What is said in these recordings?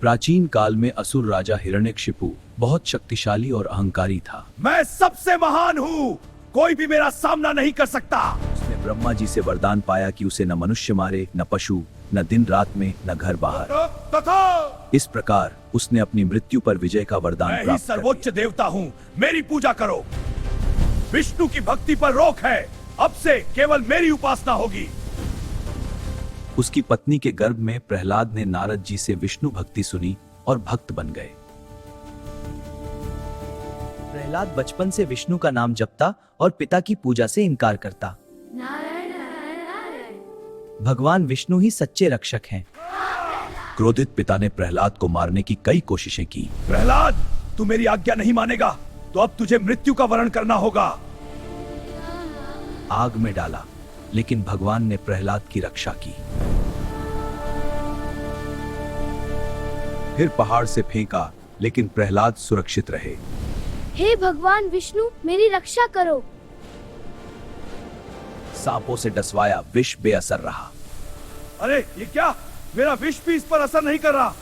प्राचीन काल में असुर राजा हिरण्यकशिपु बहुत शक्तिशाली और अहंकारी था। मैं सबसे महान हूँ, कोई भी मेरा सामना नहीं कर सकता। उसने ब्रह्मा जी से वरदान पाया कि उसे न मनुष्य मारे, न पशु, न दिन रात में, न घर बाहर। तथा इस प्रकार उसने अपनी मृत्यु पर विजय का वरदान मैं ही प्राप्त कर सर्वोच्च देवता हूँ, मेरी पूजा करो। विष्णु की भक्ति पर रोक है, अब से केवल मेरी उपासना होगी। लिया। उसकी पत्नी के गर्भ में प्रहलाद ने नारद जी से विष्णु भक्ति सुनी और भक्त बन गए। प्रहलाद बचपन से विष्णु का नाम जपता और पिता की पूजा से इनकार करता। भगवान विष्णु ही सच्चे रक्षक हैं। क्रोधित पिता ने प्रहलाद को मारने की कई कोशिशें की। प्रहलाद, तू मेरी आज्ञा नहीं मानेगा तो अब तुझे मृत्यु का वरण करना होगा। आग में डाला, लेकिन भगवान ने प्रहलाद की रक्षा की। फिर पहाड़ से फेंका, लेकिन प्रहलाद सुरक्षित रहे। हे भगवान विष्णु, मेरी रक्षा करो। सांपों से डसवाया, विष बेअसर रहा। अरे ये क्या, मेरा विष भी इस पर असर नहीं कर रहा।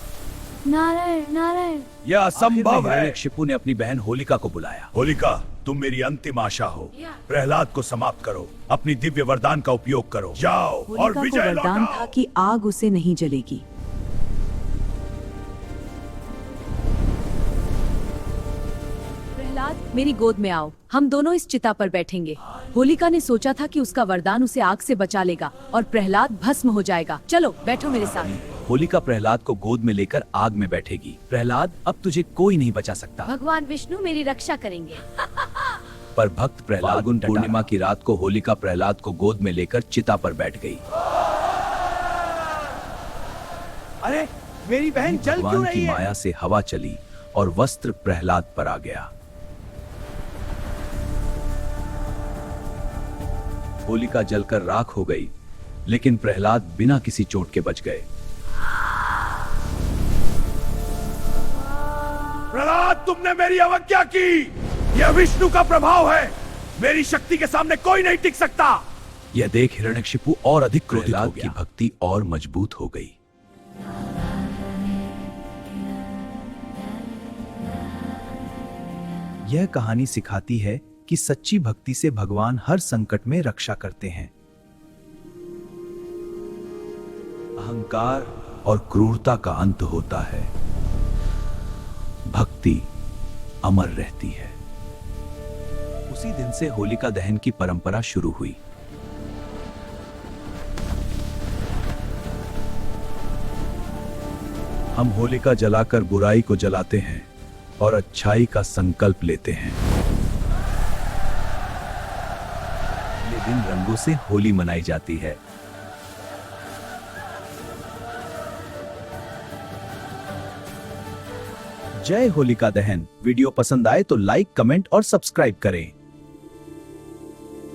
नारायण नारायण। यह असंभव है। हिरण्यकशिपु ने अपनी बहन होलिका को बुलाया। होलिका, तुम मेरी अंतिम आशा हो। प्रहलाद को समाप्त करो, अपनी दिव्य वरदान का उपयोग करो। जाओ और होलिका को विजय वरदान लौटाओ। था कि आग उसे नहीं जलेगी। प्रहलाद, मेरी गोद में आओ, हम दोनों इस चिता पर बैठेंगे। होलिका ने सोचा था कि उसका वरदान उसे आग से बचा लेगा और प्रहलाद भस्म हो जाएगा। चलो बैठो मेरे साथ। होलिका प्रहलाद को गोद में लेकर आग में बैठेगी। प्रहलाद, अब तुझे कोई नहीं बचा सकता। भगवान विष्णु मेरी रक्षा करेंगे। पर भक्त प्रहलाद फाल्गुन पूर्णिमा की रात को होलिका प्रहलाद को गोद में लेकर चिता पर बैठ गई। अरे मेरी बहन जल क्यों भगवान रही की है? माया से हवा चली और वस्त्र प्रहलाद पर आ गया। होलिका जलकर राख हो गई, लेकिन प्रहलाद बिना किसी चोट के बच गए। प्रहलाद, तुमने मेरी अवज्ञा की। यह विष्णु का प्रभाव है, मेरी शक्ति के सामने कोई नहीं टिक सकता। यह देख हिरण्यकशिपु और अधिक क्रोधित हो गया। की भक्ति और मजबूत हो गई। यह कहानी सिखाती है कि सच्ची भक्ति से भगवान हर संकट में रक्षा करते हैं। अहंकार और क्रूरता का अंत होता है, भक्ति अमर रहती है। उसी दिन से होलिका दहन की परंपरा शुरू हुई। हम होलिका जलाकर बुराई को जलाते हैं और अच्छाई का संकल्प लेते हैं। अगले दिन रंगों से होली मनाई जाती है। जय होलिका दहन। वीडियो पसंद आए तो लाइक, कमेंट और सब्सक्राइब करें।